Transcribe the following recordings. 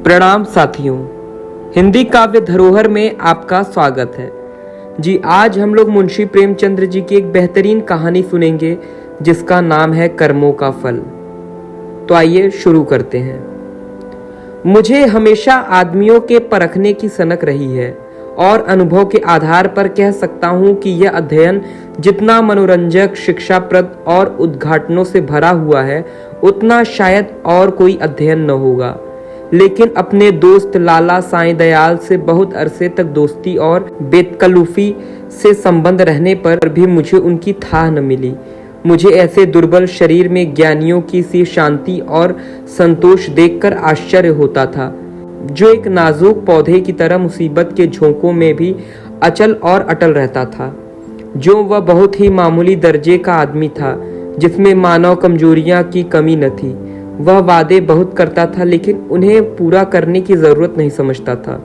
प्रणाम साथियों, हिंदी काव्य धरोहर में आपका स्वागत है। जी, आज हम लोग मुंशी प्रेमचंद्र जी की एक बेहतरीन कहानी सुनेंगे जिसका नाम है कर्मों का फल। तो आइए शुरू करते हैं। मुझे हमेशा आदमियों के परखने की सनक रही है और अनुभव के आधार पर कह सकता हूँ कि यह अध्ययन जितना मनोरंजक, शिक्षाप्रद और उद्घाटनों से भरा हुआ है उतना शायद और कोई अध्ययन न होगा। लेकिन अपने दोस्त लाला साईं दयाल से बहुत अरसे तक दोस्ती और बेतकल्लुफी से संबंध रहने पर भी मुझे उनकी थाह न मिली। मुझे ऐसे दुर्बल शरीर में ज्ञानियों की सी शांति और संतोष देखकर आश्चर्य होता था, जो एक नाजुक पौधे की तरह मुसीबत के झोंकों में भी अचल और अटल रहता था। जो वह बहुत ही मामूली दर्जे का आदमी था, जिसमें मानव कमजोरियां की कमी न थी। वह वादे बहुत करता था, लेकिन उन्हें पूरा करने की जरूरत नहीं समझता था।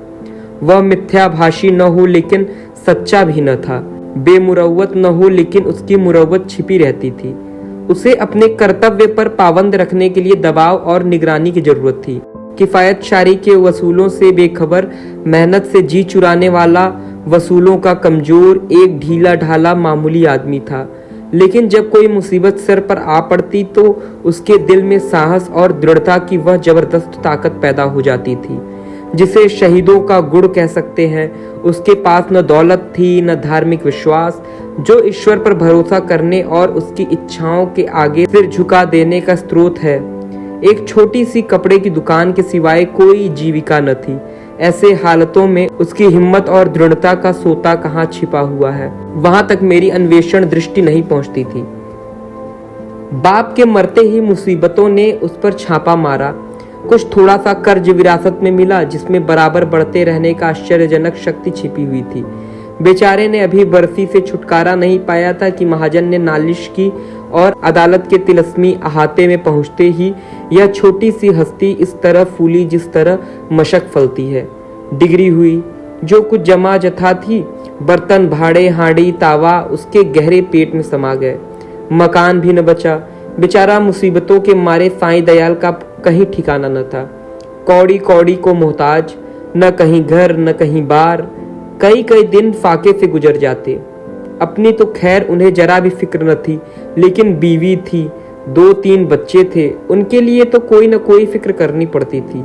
वह मिथ्याभाषी न हो, लेकिन सच्चा भी न था। बेमुरव्वत न हो, लेकिन उसकी मुरव्वत छिपी रहती थी। उसे अपने कर्तव्य पर पाबंद रखने के लिए दबाव और निगरानी की जरूरत थी। किफायतशारी के वसूलों से बेखबर, मेहनत से जी चुराने वाला, वसूलों का कमजोर, एक ढीला ढाला मामूली आदमी था। लेकिन जब कोई मुसीबत सिर पर आ पड़ती तो उसके दिल में साहस और दृढ़ता की वह जबरदस्त ताकत पैदा हो जाती थी, जिसे शहीदों का गुण कह सकते हैं। उसके पास न दौलत थी, न धार्मिक विश्वास, जो ईश्वर पर भरोसा करने और उसकी इच्छाओं के आगे सिर झुका देने का स्रोत है। एक छोटी सी कपड़े की दुकान के सिवाय कोई जीविका न थी। ऐसे हालतों में उसकी हिम्मत और दृढ़ता का सोता कहाँ छिपा हुआ है, वहां तक मेरी अन्वेषण दृष्टि नहीं पहुंचती थी। बाप के मरते ही मुसीबतों ने उस पर छापा मारा। कुछ थोड़ा सा कर्ज विरासत में मिला, जिसमें बराबर बढ़ते रहने का आश्चर्यजनक शक्ति छिपी हुई थी। बेचारे ने अभी बरसी से छुटकारा नहीं पाया था कि महाजन ने नालिश की और अदालत के तिलस्मी अहाते में पहुंचते ही यह छोटी सी हस्ती इस तरह फूली जिस तरह मशक फलती है। डिगरी हुई, जो कुछ जमा जथा थी, बर्तन, भाड़े, हांडी, तावा उसके गहरे पेट में समा गए। मकान भी न बचा। बेचारा मुसीबतों के मारे साईं दयाल का कहीं ठिकाना न था। कौड़ी कौड़ी को मोहताज, न कहीं घर न कहीं बार। कई कई दिन फाके से गुजर जाते। अपनी तो खैर उन्हें जरा भी फिक्र न थी, लेकिन बीवी थी, 2-3 बच्चे थे, उनके लिए तो कोई न कोई फिक्र करनी पड़ती थी।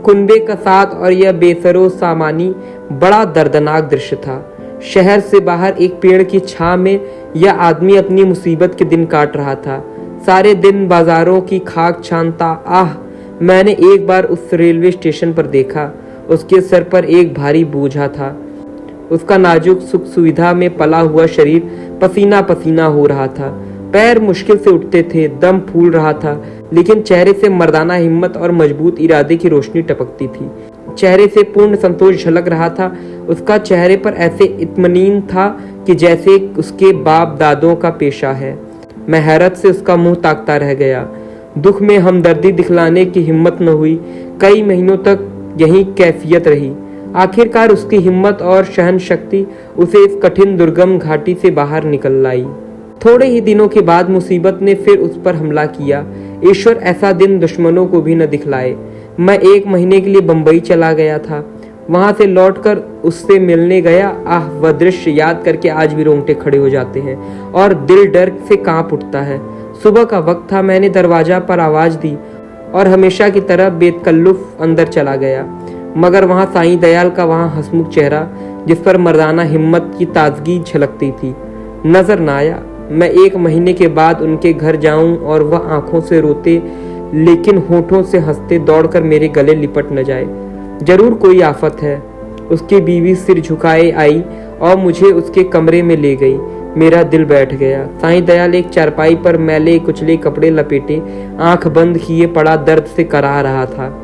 कुनबे का साथ और यह बेसरो सामानी बड़ा दर्दनाक दृश्य था। शहर से बाहर एक पेड़ की छां में यह आदमी अपनी मुसीबत के दिन काट रहा था। सारे दिन बाजारों की खाक छानता। आह, मैंने एक बार उस रेलवे स्टेशन पर देखा। उसके सर पर एक भारी बोझा था। उसका नाजुक सुख सुविधा में पला हुआ शरीर पसीना पसीना हो रहा था। पैर मुश्किल से उठते थे, दम फूल रहा था, लेकिन चेहरे से मर्दाना हिम्मत और मजबूत इरादे की रोशनी टपकती थी। चेहरे से पूर्ण संतोष झलक रहा था। उसका चेहरे पर ऐसे इत्मीनान था कि जैसे उसके बाप दादों का पेशा है। मैं हैरत से उसका मुंह ताकता रह गया। दुख में हमदर्दी दिखलाने की हिम्मत न हुई। कई महीनों तक यही कैफियत रही। आखिरकार उसकी हिम्मत और सहन शक्ति उसे इस कठिन दुर्गम घाटी से बाहर निकल लाई। थोड़े ही दिनों के बाद मुसीबत ने फिर उस पर हमला किया। ईश्वर ऐसा दिन दुश्मनों को भी न दिखलाए। मैं 1 महीने के लिए बंबई चला गया था। वहां से लौटकर उससे मिलने गया। आह, वह दृश्य याद करके आज भी रोंगटे खड़े हो जाते हैं और दिल डर से कांप उठता है। सुबह का वक्त था। मैंने दरवाजा पर आवाज दी और हमेशा की तरह बेतकल्लुफ अंदर चला गया। मगर वहां साईं दयाल का वहां हंसमुख चेहरा, जिस पर मर्दाना हिम्मत की ताजगी झलकती थी, नजर न आया। मैं 1 महीने के बाद उनके घर जाऊं और वह आंखों से रोते लेकिन होठों से हंसते दौड़कर मेरे गले लिपट न जाए। जरूर कोई आफत है। उसकी बीवी सिर झुकाए आई और मुझे उसके कमरे में ले गई। मेरा दिल बैठ गया। साईं दयाल एक चारपाई पर मैले कुचले कपड़े लपेटे, आंख बंद किए पड़ा दर्द से कराह रहा था।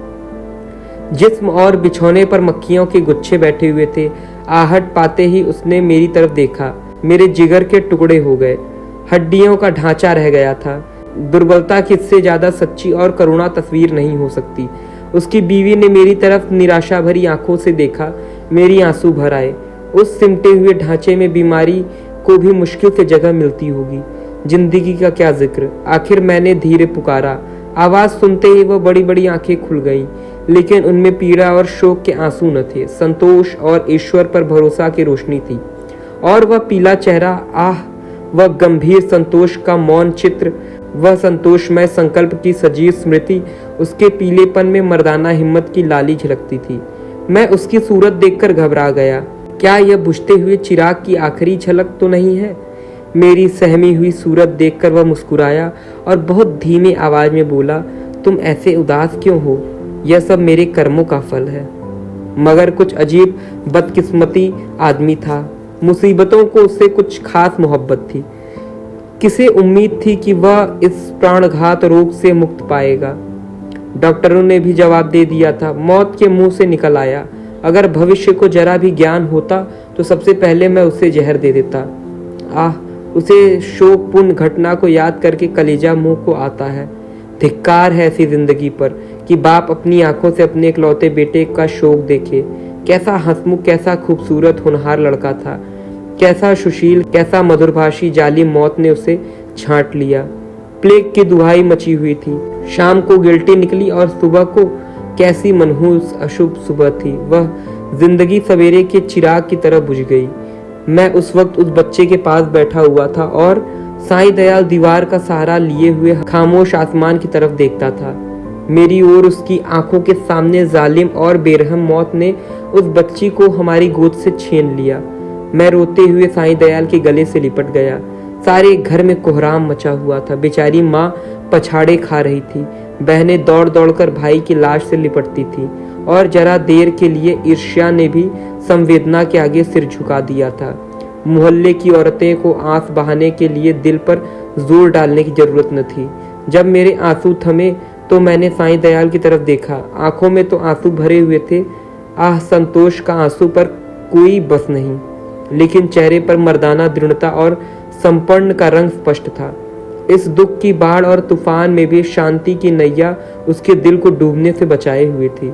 जिस्म और बिछौने पर मक्खियों के गुच्छे बैठे हुए थे। आहट पाते ही उसने मेरी तरफ देखा। मेरे जिगर के टुकड़े हो गए। हड्डियों का ढांचा रह गया था। दुर्बलता की इससे ज्यादा सच्ची और करुणा तस्वीर नहीं हो सकती। उसकी बीवी ने मेरी तरफ निराशा भरी आंखों से देखा। मेरी आंसू भर आए। उस सिमटे हुए ढांचे में बीमारी को भी मुश्किल से जगह मिलती होगी। जिंदगी का क्या जिक्र। आखिर मैंने धीरे पुकारा। आवाज सुनते ही वह बड़ी बड़ी आंखें खुल गईं। लेकिन उनमें पीड़ा और शोक के आंसू न थे, संतोष और ईश्वर पर भरोसा की रोशनी थी। और वह पीला चेहरा, आह, वह गंभीर संतोष का मौन चित्र, वह संतोषमय संकल्प की सजीव स्मृति, उसके पीलेपन में मर्दाना हिम्मत की लाली झलकती थी। मैं उसकी सूरत देखकर घबरा गया। क्या यह बुझते हुए चिराग की आखिरी झलक तो नहीं है? मेरी सहमी हुई सूरत देखकर वह मुस्कुराया और बहुत धीमी आवाज में बोला, तुम ऐसे उदास क्यों हो? यह सब मेरे कर्मों का फल है। मगर कुछ अजीब बदकिस्मती आदमी था। मुसीबतों को उससे कुछ खास मोहब्बत थी। किसे उम्मीद थी कि वह इस प्राणघात रोग से मुक्त पाएगा? डॉक्टरों ने भी जवाब दे दिया था, मौत के मुंह से निकल आया। अगर भविष्य को जरा भी ज्ञान होता तो सबसे पहले मैं उसे जहर दे देता। आह, उसे शोकपूर्ण घटना को याद करके कलेजा मुंह को आता है। धिक्कार है ऐसी जिंदगी पर कि बाप अपनी आंखों से अपने इकलौते बेटे का शोक देखे। कैसा हंसमुख, कैसा खूबसूरत होनहार लड़का था, कैसा सुशील, कैसा मधुरभाषी, जालिम मौत ने उसे छांट लिया। प्लेग की दुहाई मची हुई थी। शाम को गिल्टी निकली और सुबह को कैसी मनहूस अशुभ सुबह थी। वह जिंदगी सवेरे के चिराग की तरह बुझ गई। मैं उस वक्त उस बच्चे के पास बैठा हुआ था और साईं दयाल दीवार का सहारा लिए हुए खामोश आसमान की तरफ देखता था। मेरी ओर उसकी आंखों के सामने जालिम और बेरहम मौत ने उस बच्ची को हमारी गोद से छीन लिया। मैं रोते हुए साईं दयाल के गले से लिपट गया। सारे घर में कोहराम मचा हुआ था। बेचारी माँ पछाड़े खा रही थी। बहनें दौड़ दौड़ कर भाई की लाश से लिपटती थी और जरा देर के लिए ईर्ष्या ने भी संवेदना के आगे सिर झुका दिया था। मोहल्ले की औरतें को आंस बहाने के लिए दिल पर जोर डालने की जरूरत न थी। जब मेरे आंसू थमे तो मैंने साईं दयाल की तरफ देखा। आंखों में तो आंसू भरे हुए थे। आह, संतोष का आंसू पर कोई बस नहीं, लेकिन चेहरे पर मर्दाना दृढ़ता और संपन्न का रंग स्पष्ट था। इस दुख की बाढ़ और तूफान में भी शांति की नैया उसके दिल को डूबने से बचाए हुए थी।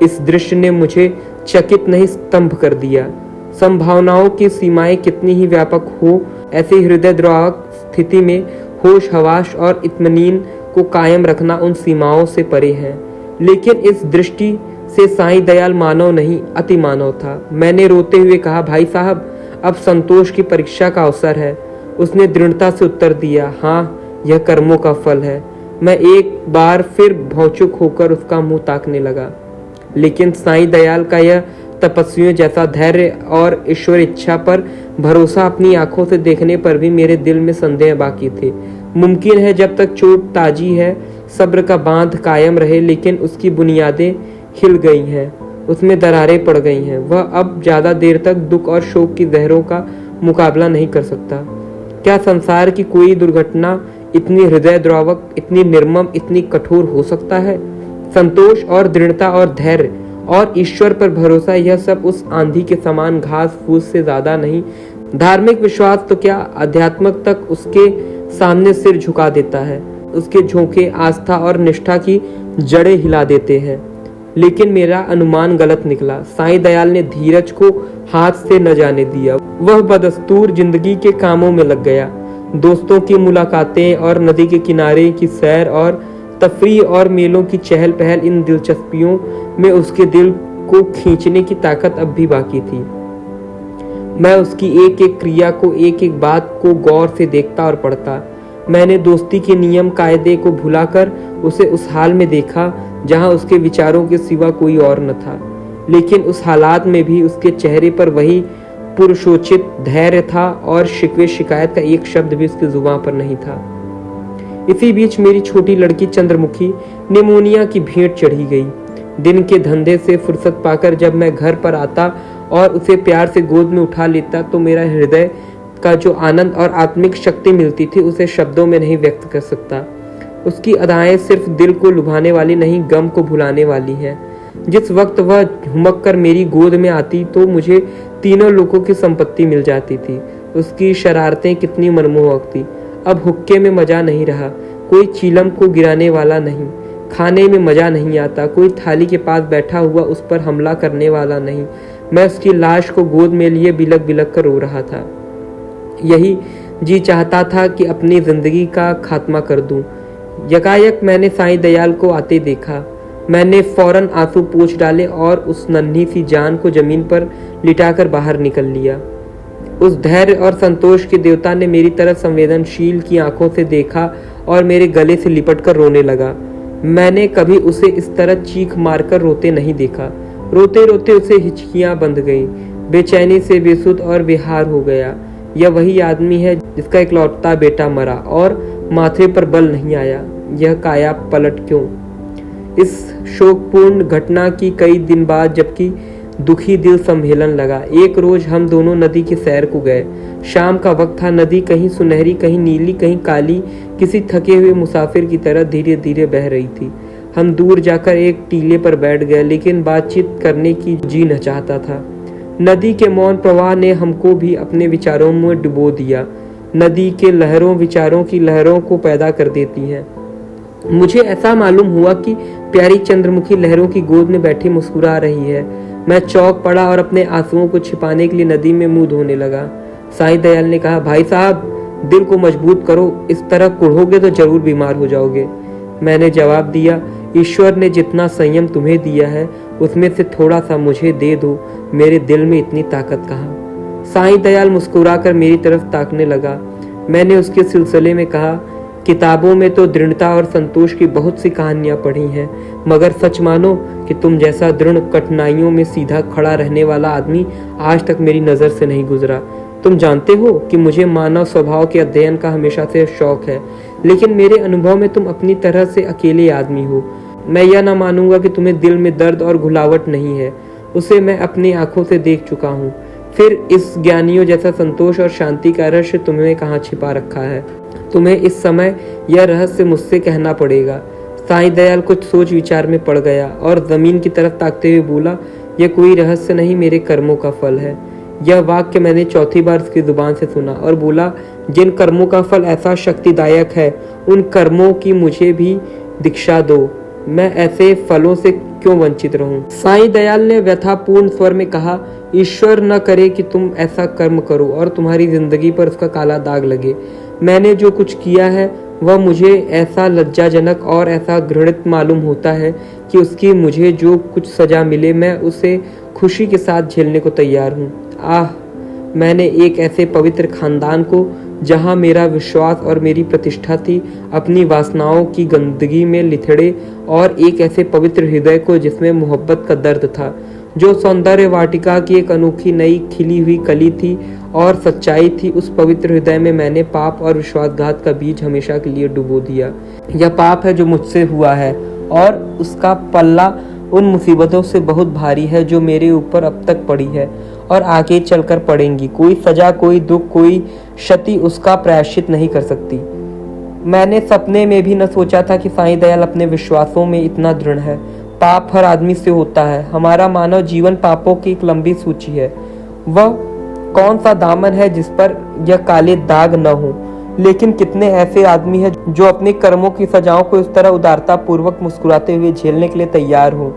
इस दृश्य ने मुझे चकित नहीं, स्तंभ कर दिया। संभावनाओं की सीमाएं कितनी ही व्यापक हो, ऐसी हृदयद्रावक स्थिति में होश हवास और इत्मीनान को कायम रखना उन सीमाओं से परे है। लेकिन इस दृष्टि से साईं दयाल मानव नहीं, अति मानव था। मैंने रोते हुए कहा, भाई साहब, अब संतोष की परीक्षा का अवसर है। उसने दृढ़ता से उत्तर दिया, हाँ, यह कर्मों का फल है। मैं एक बार फिर भौचुक होकर उसका मुंह ताकने लगा। लेकिन साईं दयाल का यह तपस्वियों जैसा धैर्य और ईश्वर इच्छा पर भरोसा अपनी आंखों से देखने पर भी मेरे दिल में संदेह बाकी थे। मुमकिन है जब तक चोट ताजी है सब्र का बांध कायम रहे, लेकिन उसकी बुनियादें हिल गई हैं, उसमें दरारें पड़ गई हैं। वह अब ज्यादा देर तक दुख और शोक की जहरों का मुकाबला नहीं कर सकता। क्या संसार की कोई दुर्घटना इतनी हृदयद्रावक, इतनी निर्मम, इतनी कठोर हो सकता है? संतोष और दृढ़ता और धैर्य और ईश्वर पर भरोसा, यह सब उस आंधी के समान घास फूस से ज्यादा नहीं। धार्मिक विश्वास तो क्या, अध्यात्म तक उसके सामने सिर झुका देता है। उसके झोंके आस्था और निष्ठा की जड़ें हिला देते हैं। लेकिन मेरा अनुमान गलत निकला। साईं दयाल ने धीरज को हाथ से न जाने दिया। वह बदस्तूर जिंदगी के कामों में लग गया। दोस्तों की मुलाकातें और नदी के किनारे की सैर और तफरीह और मेलों की चहल पहल, इन दिलचस्पियों में उसके दिल को खींचने की ताकत अब भी बाकी थी। मैं उसकी एक एक क्रिया को, एक एक बात को गौर से देखता और पढ़ता। मैंने दोस्ती के नियम कायदे को भुलाकर उसे उस हाल में देखा जहां उसके विचारों के सिवा कोई और न था। लेकिन उस हालात में भी उसके चेहरे पर वही पुरुषोचित धैर्य था और शिकवे शिकायत का एक शब्द भी उसकी जुबान पर नहीं था। इसी बीच मेरी छोटी लड़की चंद्रमुखी निमोनिया की भेंट चढ़ी गई। दिन के धंधे से फुर्सत पाकर जब मैं घर पर आता और उसे प्यार से गोद में उठा लेता तो मेरा हृदय का जो आनंद और आत्मिक शक्ति मिलती थी उसे शब्दों में नहीं व्यक्त कर सकता। उसकी अदाएं सिर्फ दिल को लुभाने वाली नहीं, गम को भुलाने वाली है। जिस वक्त वह झुमक कर मेरी गोद में आती तो मुझे तीनों लोगों की संपत्ति मिल जाती थी। उसकी शरारतें कितनी मनमोहक थी। अब हुक्के में मजा नहीं रहा, कोई चीलम को गिराने वाला नहीं, खाने में मजा नहीं आता, कोई थाली के पास बैठा हुआ उस पर हमला करने वाला नहीं। मैं उसकी लाश को गोद में लिए बिलक बिलक कर रो रहा था। यही जी चाहता था कि अपनी जिंदगी का खात्मा कर दूं। यकायक मैंने साईं दयाल को आते देखा। मैंने फौरन आंसू पोंछ डाले और उस नन्ही सी जान को जमीन पर लिटाकर बाहर निकल लिया। उस धैर्य और संतोष के देवता ने मेरी तरफ संवेदनशील की आंखों से देखा और मेरे गले से लिपट कर रोने लगा। मैंने कभी उसे इस तरह चीख मारकर रोते नहीं देखा। रोते रोते उसे हिचकियां बंध गईं। बेचैनी से बेसुध और बेहार हो गया। यह वही आदमी है जिसका इकलौता बेटा मरा और माथे पर बल नहीं आया। यह काया पलट क्यों? इस शोकपूर्ण घटना की कई दिन बाद जबकि दुखी दिल संभेलन लगा, एक रोज हम दोनों नदी की सैर को गए। शाम का वक्त था। नदी कहीं सुनहरी, कहीं नीली, कहीं काली, किसी थके हुए मुसाफिर की तरह धीरे धीरे बह रही थी। हम दूर जाकर एक टीले पर बैठ गए, लेकिन बातचीत करने की जी न चाहता था। नदी के मौन प्रवाह ने हमको भी अपने विचारों में डुबो दिया। नदी के लहरों विचारों की लहरों को पैदा कर देती हैं। मुझे ऐसा मालूम हुआ कि प्यारी चंद्रमुखी लहरों की गोद में बैठी मुस्कुरा रही है। मैं चौंक पड़ा और अपने आंसुओं को छिपाने के लिए नदी में मुंह धोने लगा। साईं दयाल ने कहा, भाई साहब, दिल को मजबूत करो, इस तरह कुढ़ोगे तो जरूर बीमार हो जाओगे। मैंने जवाब दिया, ईश्वर ने जितना संयम तुम्हें दिया है उसमें से थोड़ा सा मुझे दे दो, मेरे दिल में इतनी ताकत कहाँ। साईं दयाल मुस्कुराकर मेरी तरफ ताकने लगा। मैंने उसके सिलसिले में कहा, किताबों में तो दृढ़ता और संतोष की बहुत सी कहानियां पढ़ी हैं, मगर सच मानो कि तुम जैसा दृढ़ कठिनाइयों में सीधा खड़ा रहने वाला आदमी आज तक मेरी नजर से नहीं गुजरा। तुम जानते हो कि मुझे मानव स्वभाव के अध्ययन का हमेशा से शौक है, लेकिन मेरे अनुभव में तुम अपनी तरह से अकेले आदमी हो। मैं यह न मानूंगा कि तुम्हें दिल में दर्द और घुलावट नहीं है, उसे मैं अपनी आंखों से देख चुका हूँ। फिर इस ज्ञानियों जैसा संतोष और शांति का रहस्य तुम्हें कहाँ छिपा रखा है? तुम्हें इस समय यह रहस्य मुझसे कहना पड़ेगा। साईं दयाल कुछ सोच विचार में पड़ गया और जमीन की तरफ ताकते हुए बोला, यह कोई रहस्य नहीं, मेरे कर्मों का फल है। यह वाक्य मैंने चौथी बार उसकी जुबान से सुना और बोला, जिन कर्मों का फल ऐसा शक्तिदायक है, उन कर्मों की मुझे भी दीक्षा दो। मैं ऐसे फलों से क्यों वंचित रहूं? साईं दयाल ने व्यथापूर्ण स्वर में कहा, ईश्वर न करे कि तुम ऐसा कर्म करो और तुम्हारी जिंदगी पर उसका काला दाग लगे। मैंने जो कुछ किया है वह मुझे ऐसा लज्जाजनक और ऐसा घृणित मालूम होता है कि उसकी मुझे जो कुछ सजा मिले मैं उसे खुशी के साथ झेलने को तैयार हूँ। आह, मैंने एक ऐसे पवित्र खानदान को, जहाँ मेरा विश्वास और मेरी प्रतिष्ठा थी, अपनी वासनाओं की गंदगी में लिथड़े, और एक ऐसे पवित्र हृदय को जिसमें मोहब्बत का दर्द था, जो सौंदर्य वाटिका की एक अनोखी नई खिली हुई कली थी और सच्चाई थी। उस पवित्र हृदय में मैंने पाप और विश्वासघात का बीज हमेशा के लिए डुबो दिया। यह पाप है जो मुझसे हुआ है और उसका पल्ला उन मुसीबतों से बहुत भारी है जो मेरे ऊपर अब तक पड़ी है और आगे चलकर पड़ेंगी। कोई सजा, कोई दुख, कोई क्षति उसका प्रायश्चित नहीं कर सकती। मैंने सपने में भी न सोचा था कि साईं दयाल अपने विश्वासों में इतना दृढ़ है। पाप हर आदमी से होता है। हमारा मानव जीवन पापों की एक लंबी सूची है। वह कौन सा दामन है जिस पर यह काले दाग न हो? लेकिन कितने ऐसे आदमी हैं जो अपने कर्मों की सजाओं को इस तरह उदारता पूर्वक मुस्कुराते हुए झेलने के लिए तैयार हो।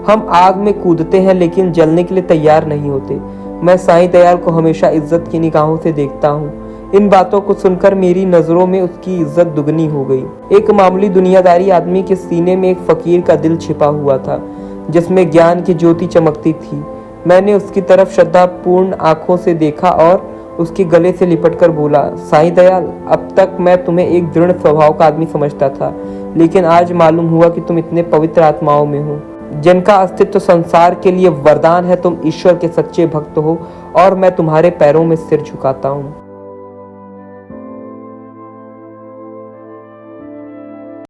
हम आग में कूदते हैं लेकिन जलने के लिए तैयार नहीं होते। मैं साईं दयाल को हमेशा इज्जत की निगाहों से देखता हूँ। इन बातों को सुनकर मेरी नजरों में उसकी इज्जत दुगनी हो गई। एक मामूली दुनियादारी आदमी के सीने में एक फकीर का दिल छिपा हुआ था, जिसमें ज्ञान की ज्योति चमकती थी। मैंने उसकी तरफ श्रद्धापूर्ण आंखों से देखा और उसके गले से लिपटकर बोला, साईं दयाल, अब तक मैं तुम्हें एक दृढ़ स्वभाव का आदमी समझता था, लेकिन आज मालूम हुआ कि तुम इतने पवित्र आत्माओं में हो, जिनका अस्तित्व संसार के लिए वरदान है। तुम ईश्वर के सच्चे भक्त हो और मैं तुम्हारे पैरों में सिर झुकाता हूँ।